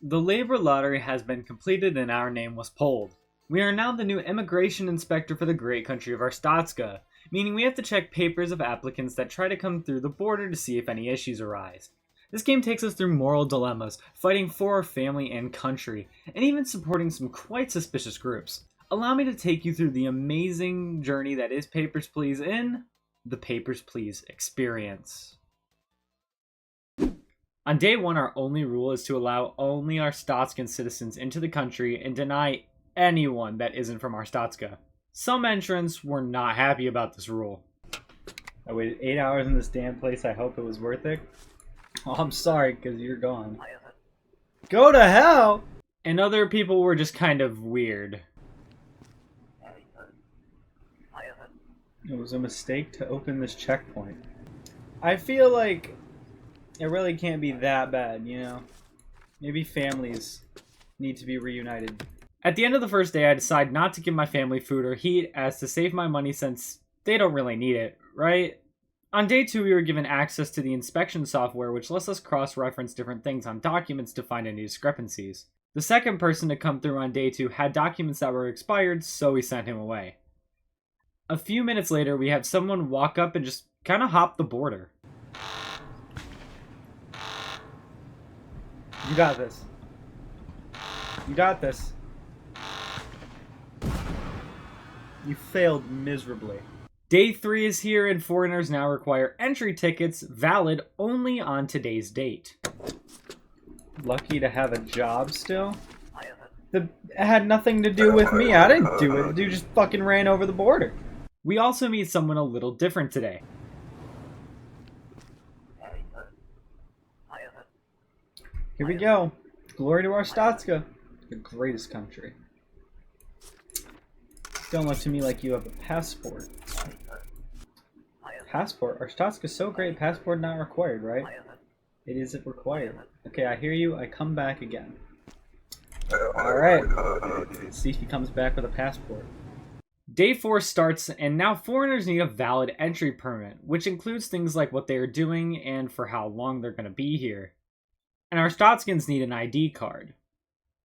The labor lottery has been completed and our name was pulled. We are now the new immigration inspector for the great country of Arstatska, meaning we have to check papers of applicants that try to come through the border to see if any issues arise. This game takes us through moral dilemmas, fighting for our family and country, and even supporting some quite suspicious groups. Allow me to take you through the amazing journey that is Papers, Please in the Papers, Please experience. On day 1, our only rule is to allow only Arstatskan citizens into the country and deny anyone that isn't from Arstatska. Some entrants were not happy about this rule. I waited 8 hours in this damn place. I hope it was worth it. Oh, I'm sorry, because you're gone. Go to hell! And other people were just kind of weird. It was a mistake to open this checkpoint. I feel like it really can't be that bad, you know? Maybe families need to be reunited. At the end of the first day, I decide not to give my family food or heat as to save my money since they don't really need it, right? On day 2, we were given access to the inspection software, which lets us cross-reference different things on documents to find any discrepancies. The second person to come through on day 2 had documents that were expired, so we sent him away. A few minutes later, we have someone walk up and just kind of hop the border. You got this. You got this. You failed miserably. Day 3 is here and foreigners now require entry tickets valid only on today's date. Lucky to have a job still? It had nothing to do with me. I didn't do it. The dude just fucking ran over the border. We also meet someone a little different today. Here we go. Glory to Arstatska, the greatest country. Don't look to me like you have a passport. Passport? Arstatska's so great, passport not required, right? It isn't required. Okay, I hear you. I come back again. Alright. Let's see if he comes back with a passport. Day 4 starts, and now foreigners need a valid entry permit, which includes things like what they are doing and for how long they're going to be here. And Arstatskans need an ID card.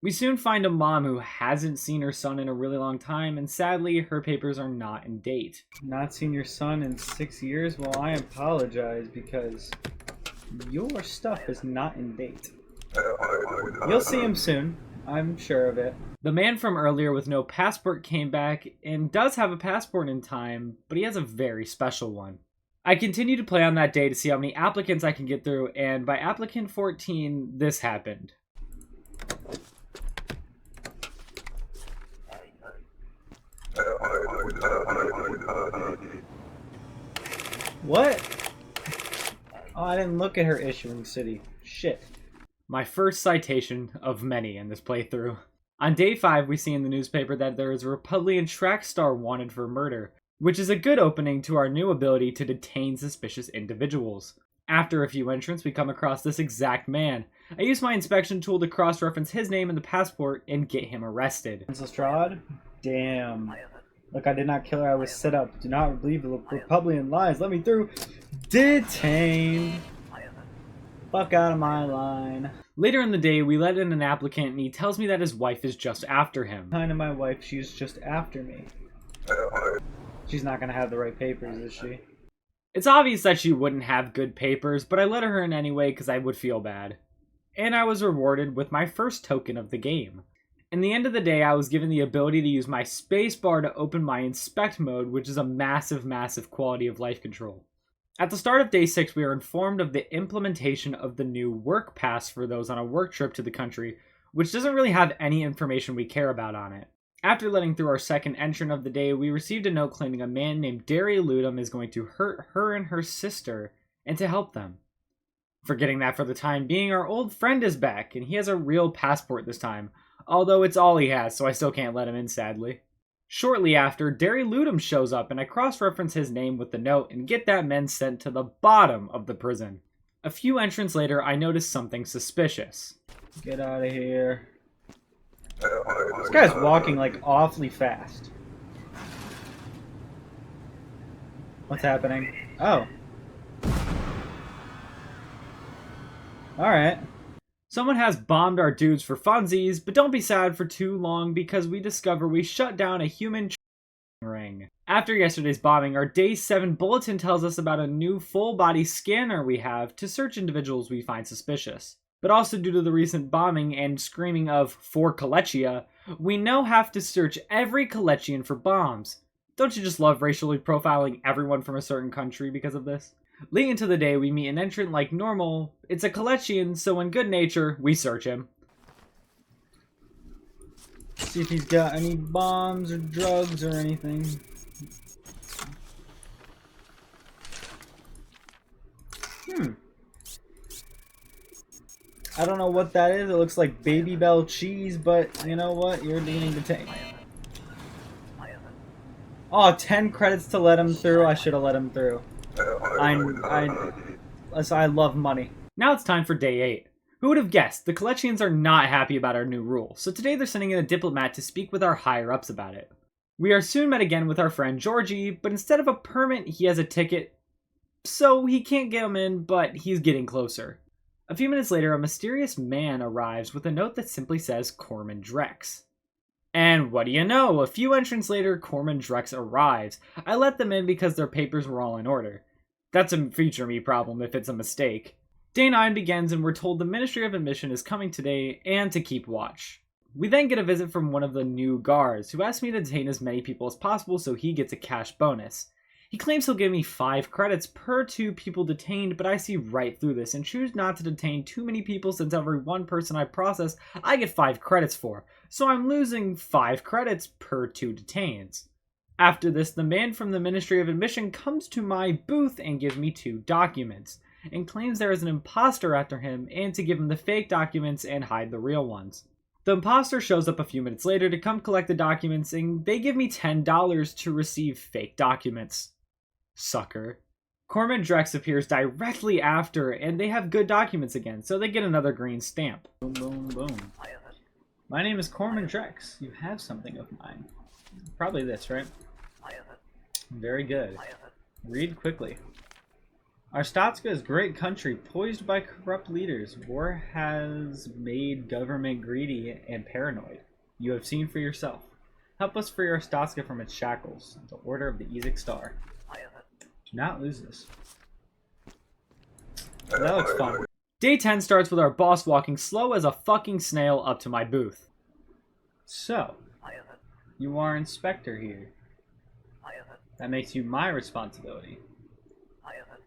We soon find a mom who hasn't seen her son in a really long time, and sadly, her papers are not in date. Not seen your son in 6 years? Well, I apologize because your stuff is not in date. You'll see him soon. I'm sure of it. The man from earlier with no passport came back and does have a passport in time, but he has a very special one. I continue to play on that day to see how many applicants I can get through, and by applicant 14, this happened. What? Oh, I didn't look at her issuing city. Shit. My first citation of many in this playthrough. On day 5, we see in the newspaper that there is a Republican track star wanted for murder, which is a good opening to our new ability to detain suspicious individuals. After a few entrants, we come across this exact man. I use my inspection tool to cross-reference his name in the passport and get him arrested. Lestrade? Damn. Look, I did not kill her, I was set up. Do not believe the Republican lies. Let me through. Detained. Fuck out of my line. Later in the day, we let in an applicant and he tells me that his wife is just after him. Kind of my wife, she's just after me. She's not gonna have the right papers, is she? It's obvious that she wouldn't have good papers, but I let her in anyway because I would feel bad. And I was rewarded with my first token of the game. In the end of the day, I was given the ability to use my spacebar to open my inspect mode, which is a massive, massive quality of life control. At the start of day 6, we are informed of the implementation of the new work pass for those on a work trip to the country, which doesn't really have any information we care about on it. After letting through our second entrant of the day, we received a note claiming a man named Derry Ludum is going to hurt her and her sister, and to help them. Forgetting that for the time being, our old friend is back, and he has a real passport this time, although it's all he has, so I still can't let him in, sadly. Shortly after, Derry Ludum shows up, and I cross-reference his name with the note and get that man sent to the bottom of the prison. A few entrants later, I notice something suspicious. Get out of here. This guy's walking like awfully fast. What's happening? Oh. Alright. Someone has bombed our dudes for funsies, but don't be sad for too long because we discover we shut down a human ring. After yesterday's bombing, our Day 7 bulletin tells us about a new full-body scanner we have to search individuals we find suspicious. But also due to the recent bombing and screaming of "for Kolechia," we now have to search every Kolechian for bombs. Don't you just love racially profiling everyone from a certain country because of this? Leading into the day, we meet an entrant like normal. It's a Kolechian, so in good nature, we search him. See if he's got any bombs or drugs or anything. I don't know what that is. It looks like Baby Bell cheese, but you know what? You're leaning to take. Oh, 10 credits to let him through. I should have let him through. I love money. Now it's time for Day 8. Who would have guessed? The Kolechians are not happy about our new rule, so today they're sending in a diplomat to speak with our higher-ups about it. We are soon met again with our friend Georgie, but instead of a permit, he has a ticket. So he can't get him in, but he's getting closer. A few minutes later, a mysterious man arrives with a note that simply says Corman Drex. And what do you know? A few entrants later, Corman Drex arrives. I let them in because their papers were all in order. That's a future me problem if it's a mistake. Day 9 begins and we're told the Ministry of Admission is coming today and to keep watch. We then get a visit from one of the new guards who asks me to detain as many people as possible so he gets a cash bonus. He claims he'll give me 5 credits per 2 people detained, but I see right through this and choose not to detain too many people since every one person I process I get 5 credits for, so I'm losing 5 credits per 2 detains. After this, the man from the Ministry of Admission comes to my booth and gives me 2 documents, and claims there is an imposter after him and to give him the fake documents and hide the real ones. The imposter shows up a few minutes later to come collect the documents and they give me $10 to receive fake documents. Sucker. Corman Drex appears directly after and they have good documents again, so they get another green stamp. Boom, boom, boom. My name is Corman Drex. You have something of mine. Probably this, right? Very good. Read quickly. Arstotzka is a great country, poised by corrupt leaders. War has made government greedy and paranoid. You have seen for yourself. Help us free Arstotzka from its shackles. The Order of the Ezek Star. Do not lose this. That looks fun. Day 10 starts with our boss walking slow as a fucking snail up to my booth. So, you are inspector here. That makes you my responsibility.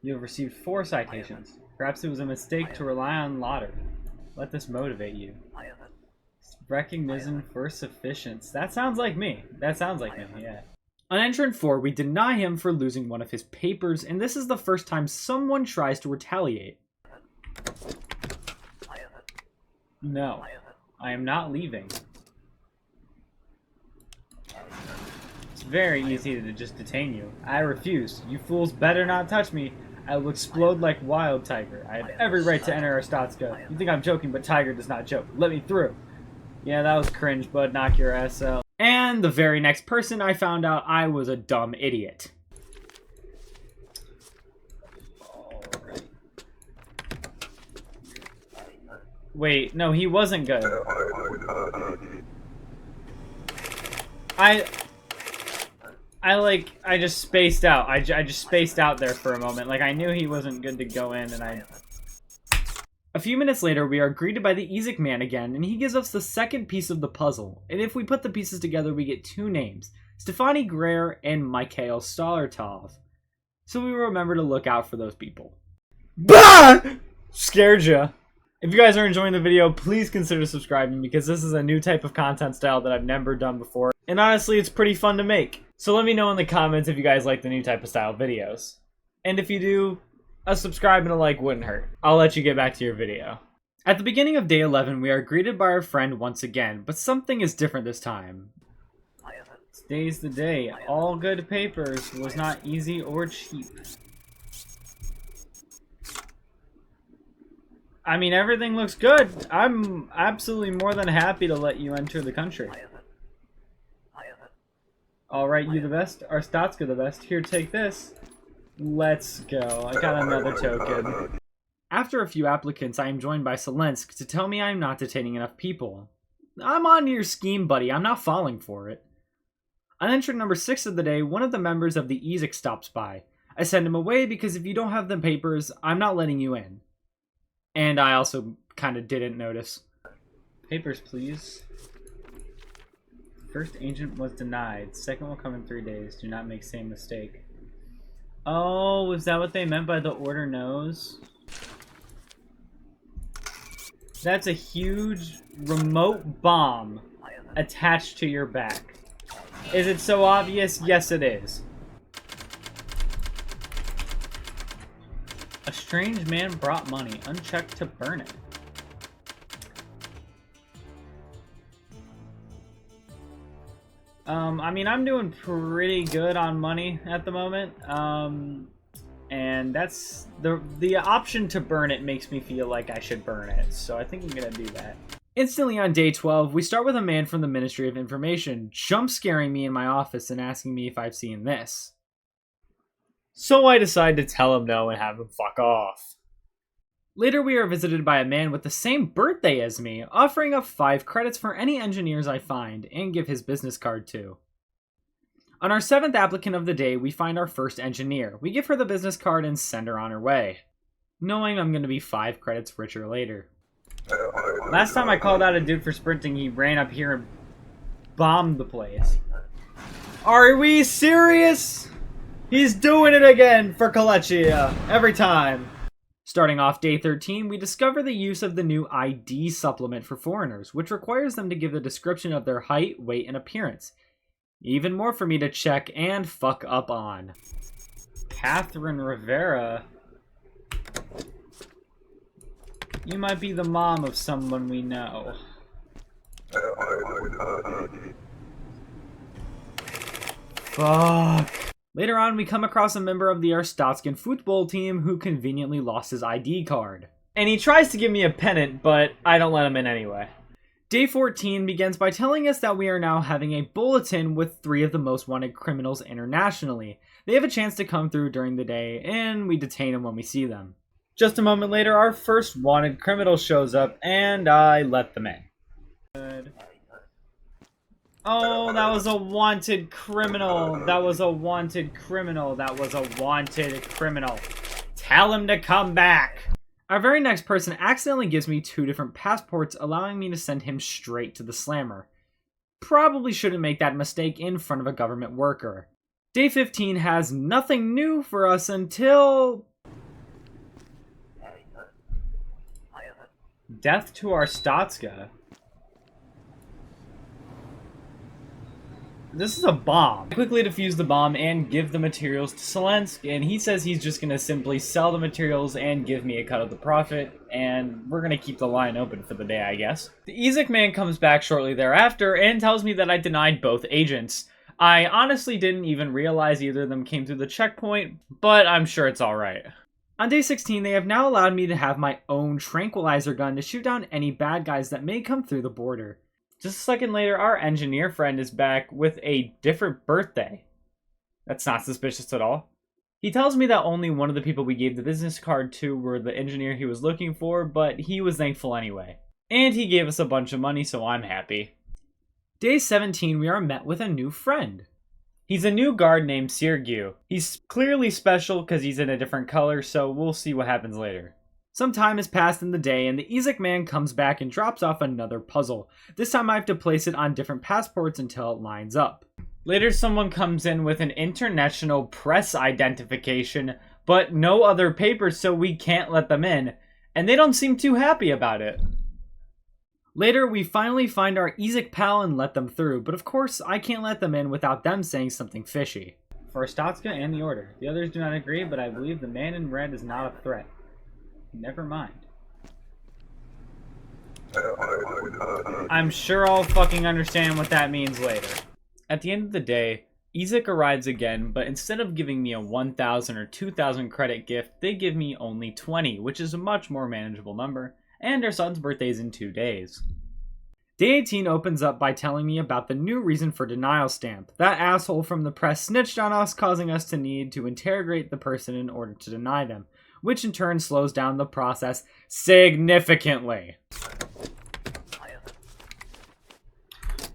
You have received 4 citations. Perhaps it was a mistake to rely on Lauder. Let this motivate you. Recognition for sufficiency. That sounds like me. That sounds like me, yeah. On entrant 4, we deny him for losing one of his papers, and this is the first time someone tries to retaliate. No, I am not leaving. It's very easy to just detain you. I refuse. You fools better not touch me. I will explode like Wild Tiger. I have every right to enter Arstotzka. You think I'm joking, but Tiger does not joke. Let me through. Yeah, that was cringe, bud. Knock your ass out. And the very next person I found out I was a dumb idiot. Alright. Wait, no, he wasn't good. I just spaced out. I just spaced out there for a moment. Like, I knew he wasn't good to go in, and A few minutes later, we are greeted by the Ezek man again, and he gives us the second piece of the puzzle. And if we put the pieces together, we get 2 names. Stefani Greer and Mikhail Stolartov. So we will remember to look out for those people. Bah! Scared ya. If you guys are enjoying the video, please consider subscribing because this is a new type of content style that I've never done before. And honestly, it's pretty fun to make. So let me know in the comments if you guys like the new type of style videos. And if you do, a subscribe and a like wouldn't hurt. I'll let you get back to your video. At the beginning of day 11, we are greeted by our friend once again, but something is different this time. Today's the day. All good papers was not easy or cheap. I mean, everything looks good. I'm absolutely more than happy to let you enter the country. Alright, you the best. Arstotzka the best. Here, take this. Let's go. I got another token. After a few applicants, I am joined by Selensk to tell me I am not detaining enough people. I'm on your scheme, buddy. I'm not falling for it. On entry number 6 of the day, one of the members of the EZIC stops by. I send him away because if you don't have the papers, I'm not letting you in. And I also kind of didn't notice. Papers, please. First agent was denied. Second will come in 3 days. Do not make same mistake. Oh, is that what they meant by the order knows? That's a huge remote bomb attached to your back. Is it so obvious? Yes, it is. A strange man brought money, unchecked, to burn it. I mean, I'm doing pretty good on money at the moment. And that's the option to burn it makes me feel like I should burn it. So I think I'm gonna do that. Instantly on day 12, we start with a man from the Ministry of Information jump scaring me in my office and asking me if I've seen this. So I decide to tell him no and have him fuck off. Later we are visited by a man with the same birthday as me, offering up 5 credits for any engineers I find, and give his business card to. On our 7th applicant of the day, we find our first engineer. We give her the business card and send her on her way, knowing I'm going to be 5 credits richer later. Last time I called out a dude for sprinting, he ran up here and bombed the place. Are we serious? He's doing it again for Kolechia, every time. Starting off day 13, we discover the use of the new ID supplement for foreigners, which requires them to give a description of their height, weight, and appearance. Even more for me to check and fuck up on. Catherine Rivera. You might be the mom of someone we know. Fuck. Later on, we come across a member of the Arstotzkan football team who conveniently lost his ID card. And he tries to give me a pennant, but I don't let him in anyway. Day 14 begins by telling us that we are now having a bulletin with 3 of the most wanted criminals internationally. They have a chance to come through during the day, and we detain them when we see them. Just a moment later, our first wanted criminal shows up, and I let them in. Good. Oh, that was a wanted criminal. That was a wanted criminal. That was a wanted criminal. Tell him to come back. Our very next person accidentally gives me 2 different passports, allowing me to send him straight to the slammer. Probably shouldn't make that mistake in front of a government worker. Day 15 has nothing new for us until... Death to Arstotzka. This is a bomb. I quickly defuse the bomb and give the materials to Selensk, and he says he's just gonna simply sell the materials and give me a cut of the profit, and we're gonna keep the line open for the day, I guess. The EZIC man comes back shortly thereafter and tells me that I denied both agents. I honestly didn't even realize either of them came through the checkpoint, but I'm sure it's alright. On day 16, they have now allowed me to have my own tranquilizer gun to shoot down any bad guys that may come through the border. Just a second later, our engineer friend is back with a different birthday. That's not suspicious at all. He tells me that only one of the people we gave the business card to were the engineer he was looking for, but he was thankful anyway. And he gave us a bunch of money, so I'm happy. Day 17, we are met with a new friend. He's a new guard named Sergiu. He's clearly special because he's in a different color, so we'll see what happens later. Some time has passed in the day, and the EZIC man comes back and drops off another puzzle. This time I have to place it on different passports until it lines up. Later someone comes in with an international press identification, but no other papers, so we can't let them in, and they don't seem too happy about it. Later we finally find our EZIC pal and let them through, but of course I can't let them in without them saying something fishy. For Arstotzka and the Order. The others do not agree, but I believe the man in red is not a threat. Never mind. I'm sure I'll fucking understand what that means later. At the end of the day, EZIC arrives again, but instead of giving me a 1,000 or 2,000 credit gift, they give me only 20, which is a much more manageable number, and our son's birthday is in 2 days. Day 18 opens up by telling me about the new reason for denial stamp. That asshole from the press snitched on us, causing us to need to interrogate the person in order to deny them. which in turn slows down the process significantly.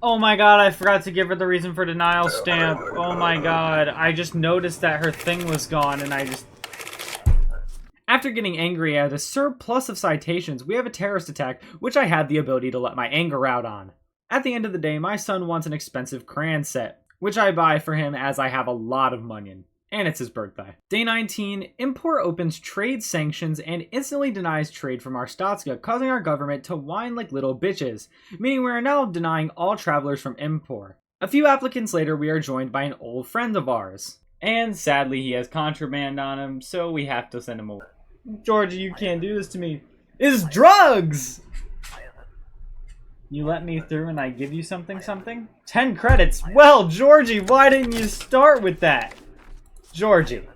Oh my god, I forgot to give her the reason for denial stamp. Oh my god, I just noticed that her thing was gone and I just... After getting angry at a surplus of citations, we have a terrorist attack, which I had the ability to let my anger out on. At the end of the day, my son wants an expensive crayon set, which I buy for him as I have a lot of money. And it's his birthday. Day 19, Import opens trade sanctions and instantly denies trade from our Statska, causing our government to whine like little bitches, meaning we are now denying all travelers from Import. A few applicants later, we are joined by an old friend of ours. And sadly, he has contraband on him, so we have to send him away. Georgie, you can't do this to me. It's drugs! You let me through and I give you something? 10 credits. Well, Georgie, why didn't you start with that? Georgie.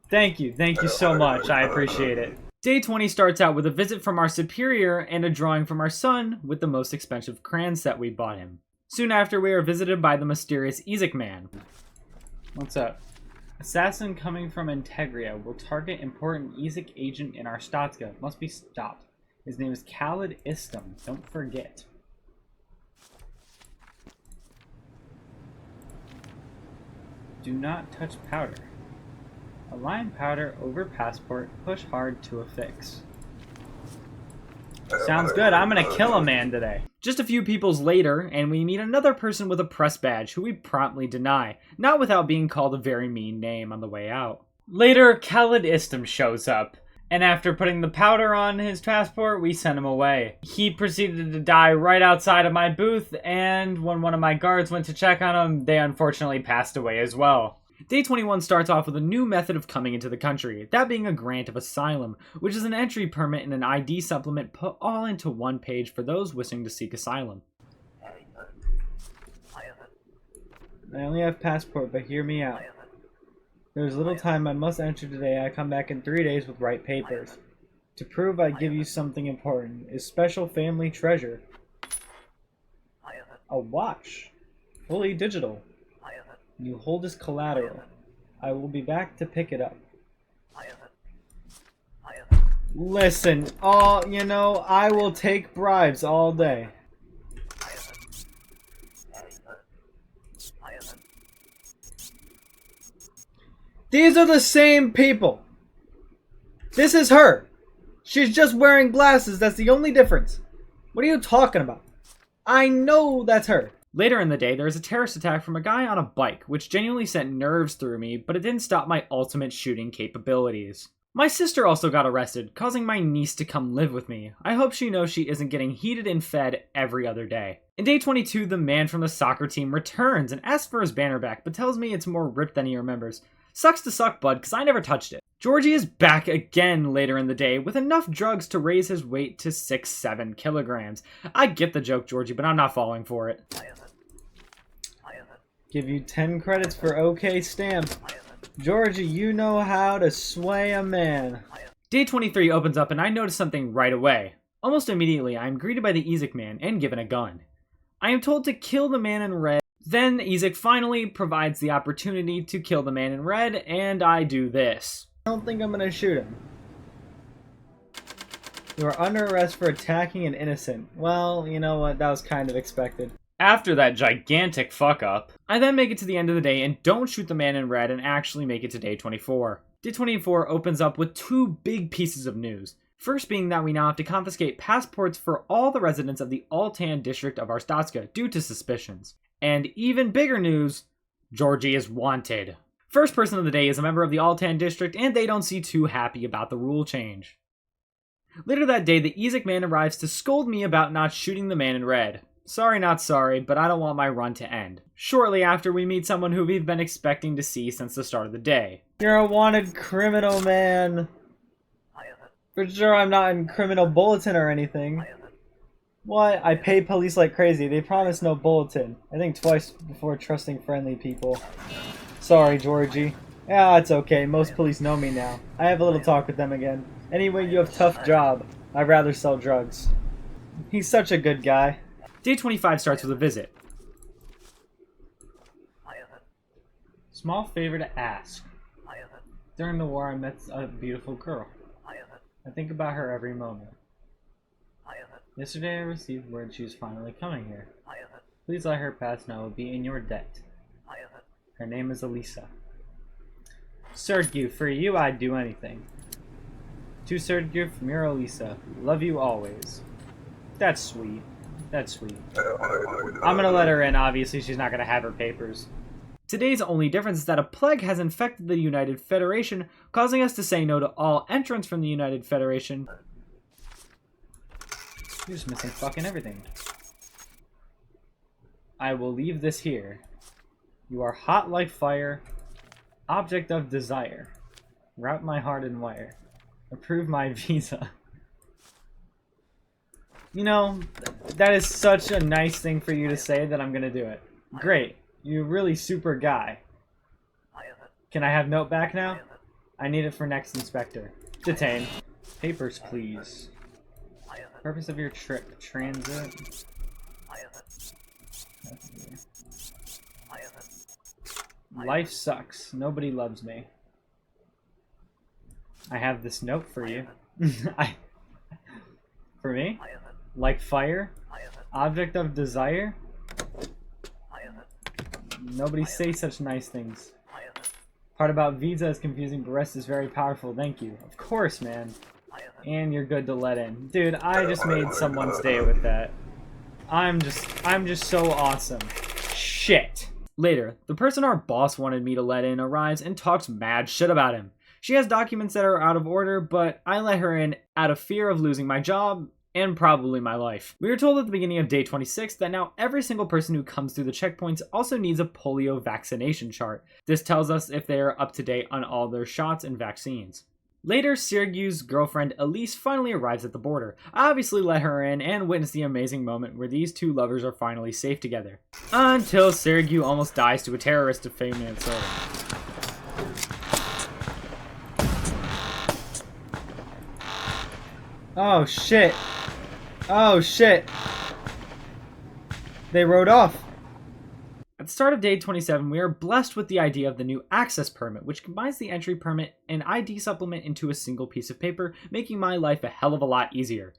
Thank you so much. I appreciate it. Day 20 starts out with a visit from our superior and a drawing from our son with the most expensive crayon set we bought him. Soon after, we are visited by the mysterious Ezek man. What's up? Assassin coming from Integria will target important Ezek agent in our Statska. Must be stopped. His name is Khalid Istam. Don't forget. Do not touch powder. Align powder over passport. Push hard to affix. Sounds good. I'm gonna kill a man today. Just a few peoples later, and we meet another person with a press badge who we promptly deny, not without being called a very mean name on the way out. Later, Khalid Istam shows up, and after putting the powder on his passport, we sent him away. He proceeded to die right outside of my booth, and when one of my guards went to check on him, they unfortunately passed away as well. Day 21 starts off with a new method of coming into the country, that being a grant of asylum, which is an entry permit and an ID supplement put all into one page for those wishing to seek asylum. I only have passport, but hear me out. There's little time. I must enter today. I come back in 3 days with right papers. To prove I give you something important, is special family treasure. A watch. Fully digital. You hold as collateral. I will be back to pick it up. Listen, I will take bribes all day. These are the same people. This is her. She's just wearing glasses. That's the only difference. What are you talking about? I know that's her. Later in the day, there is a terrorist attack from a guy on a bike, which genuinely sent nerves through me, but it didn't stop my ultimate shooting capabilities. My sister also got arrested, causing my niece to come live with me. I hope she knows she isn't getting heated and fed every other day. In day 22, the man from the soccer team returns and asks for his banner back, but tells me it's more ripped than he remembers. Sucks to suck, bud, because I never touched it. Georgie is back again later in the day with enough drugs to raise his weight to 6-7 kilograms. I get the joke, Georgie, but I'm not falling for it. Give you 10 credits for OK stamp. Georgie, you know how to sway a man. Day 23 opens up and I notice something right away. Almost immediately, I am greeted by the Ezek man and given a gun. I am told to kill the man in red. Then Ezek finally provides the opportunity to kill the man in red, and I do this. I don't think I'm gonna shoot him. You are under arrest for attacking an innocent. Well, you know what, that was kind of expected. After that gigantic fuck up, I then make it to the end of the day and don't shoot the man in red and actually make it to day 24. Day 24 opens up with two big pieces of news. First being that we now have to confiscate passports for all the residents of the Altan district of our Statska due to suspicions. And even bigger news, Georgie is wanted. First person of the day is a member of the Altan district and they don't seem too happy about the rule change. Later that day, the Ezek man arrives to scold me about not shooting the man in red. Sorry, not sorry, but I don't want my run to end. Shortly after, we meet someone who we've been expecting to see since the start of the day. You're a wanted criminal, man. For sure I'm not in criminal bulletin or anything. What? I pay police like crazy. They promise no bulletin. I think twice before trusting friendly people. Sorry, Georgie. Yeah, it's okay. Most police know me now. I have a little talk with them again. Anyway, you have a tough job. I'd rather sell drugs. He's such a good guy. Day 25 starts with a visit. Small favor to ask. During the war, I met a beautiful girl. I think about her every moment. Yesterday I received word she was finally coming here. Please let her pass now. It will be in your debt. Her name is Elisa. Sergio, for you I'd do anything. To Sergio from your Elisa. Love you always. That's sweet. That's sweet. I'm gonna let her in. Obviously, she's not gonna have her papers. Today's only difference is that a plague has infected the United Federation, causing us to say no to all entrants from the United Federation. You're just missing fucking everything. I will leave this here. You are hot like fire. Object of desire. Wrap my heart in wire. Approve my visa. You know, that is such a nice thing for you to say that I'm gonna do it. Great. You're really super guy. Can I have note back now? I need it for next inspector. Detain. Papers, please. Purpose of your trip. Transit. Life sucks. Nobody loves me. I have this note for you. For me? Like fire? Object of desire? Nobody say such nice things. Part about visa is confusing, but rest is very powerful. Thank you. Of course, man. And you're good to let in. Dude, I just made someone's day with that. I'm just so awesome. Shit. Later, the person our boss wanted me to let in arrives and talks mad shit about him. She has documents that are out of order, but I let her in out of fear of losing my job and probably my life. We were told at the beginning of day 26 that now every single person who comes through the checkpoints also needs a polio vaccination chart. This tells us if they are up to date on all their shots and vaccines. Later, Sergio's girlfriend Elise finally arrives at the border. I obviously let her in and witness the amazing moment where these two lovers are finally safe together. Until Sergio almost dies to a terrorist of fame and soda. Oh shit. Oh shit. They rode off. At the start of day 27, we are blessed with the idea of the new access permit, which combines the entry permit and ID supplement into a single piece of paper, making my life a hell of a lot easier.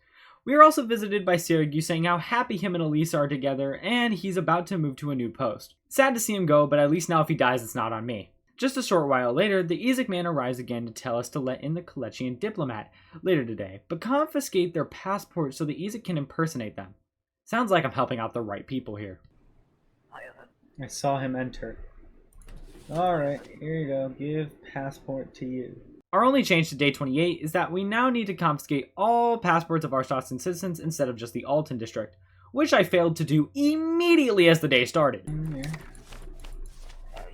We are also visited by Sergio saying how happy him and Elisa are together, and he's about to move to a new post. Sad to see him go, but at least now if he dies, it's not on me. Just a short while later, the Ezek man arrives again to tell us to let in the Kalechian diplomat later today, but confiscate their passports so the Ezek can impersonate them. Sounds like I'm helping out the right people here. I saw him enter. Alright, here you go. Give passport to you. Our only change to day 28 is that we now need to confiscate all passports of our Stockton citizens instead of just the Alton district, which I failed to do immediately as the day started.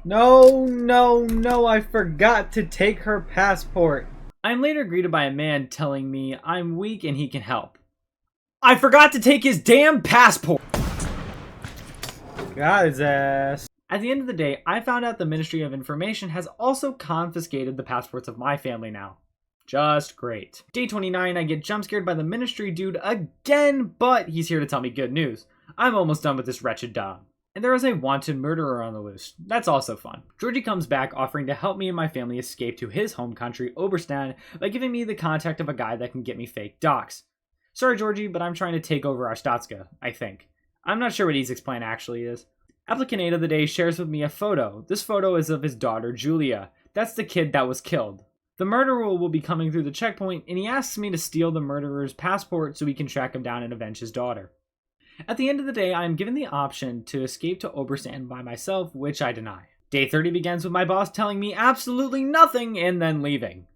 No, I forgot to take her passport. I'm later greeted by a man telling me I'm weak and he can help. I forgot to take his damn passport! Got his ass. At the end of the day, I found out the Ministry of Information has also confiscated the passports of my family now. Just great. Day 29, I get jump scared by the Ministry dude again, but he's here to tell me good news. I'm almost done with this wretched dog. And there is a wanted murderer on the loose. That's also fun. Georgie comes back offering to help me and my family escape to his home country, Oberstan, by giving me the contact of a guy that can get me fake docs. Sorry, Georgie, but I'm trying to take over our Statska, I think. I'm not sure what Ezek's plan actually is. Applicant 8 of the day shares with me a photo. This photo is of his daughter, Julia. That's the kid that was killed. The murderer will be coming through the checkpoint, and he asks me to steal the murderer's passport so we can track him down and avenge his daughter. At the end of the day, I am given the option to escape to Oberstan by myself, which I deny. Day 30 begins with my boss telling me absolutely nothing and then leaving.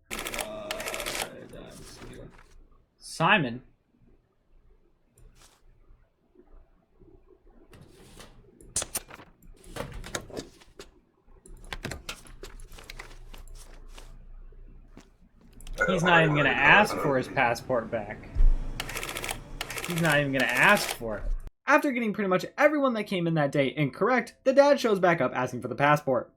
Simon? He's not even gonna ask for his passport back. He's not even gonna ask for it. After getting pretty much everyone that came in that day incorrect, the dad shows back up asking for the passport.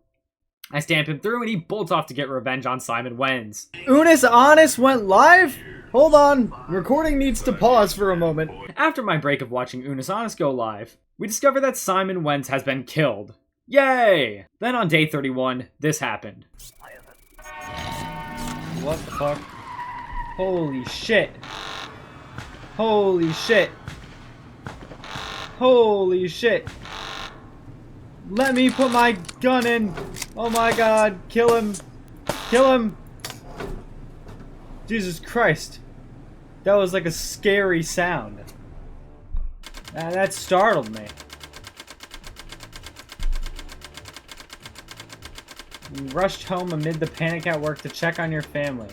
I stamp him through and he bolts off to get revenge on Simon Wenz. Unis Honest went live? Hold on, recording needs to pause for a moment. After my break of watching Unis Honest go live, we discover that Simon Wenz has been killed. Yay! Then on day 31, this happened. what the fuck? Holy shit. Holy shit. Holy shit. Let me put my gun in. Oh my god. Kill him. Kill him. Jesus Christ. That was like a scary sound. That startled me. You rushed home amid the panic at work to check on your family.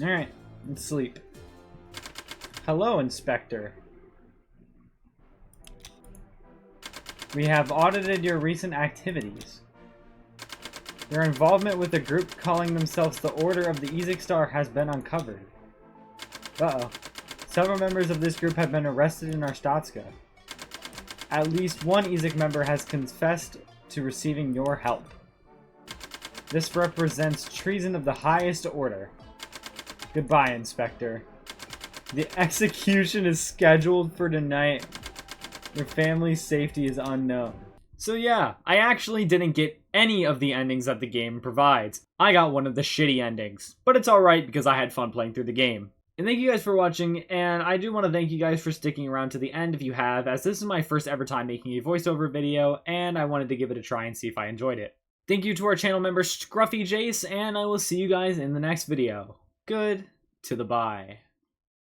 Alright, let's sleep. Hello, Inspector. We have audited your recent activities. Your involvement with a group calling themselves the Order of the Ezek Star has been uncovered. Uh-oh. Several members of this group have been arrested in Arstotzka. At least one Ezek member has confessed to receiving your help. This represents treason of the highest order. Goodbye, Inspector. The execution is scheduled for tonight. Your family's safety is unknown. So yeah, I actually didn't get any of the endings that the game provides. I got one of the shitty endings, but it's alright because I had fun playing through the game. And thank you guys for watching, and I do want to thank you guys for sticking around to the end if you have, as this is my first ever time making a voiceover video, and I wanted to give it a try and see if I enjoyed it. Thank you to our channel member Scruffy Jace, and I will see you guys in the next video. Good to the bye.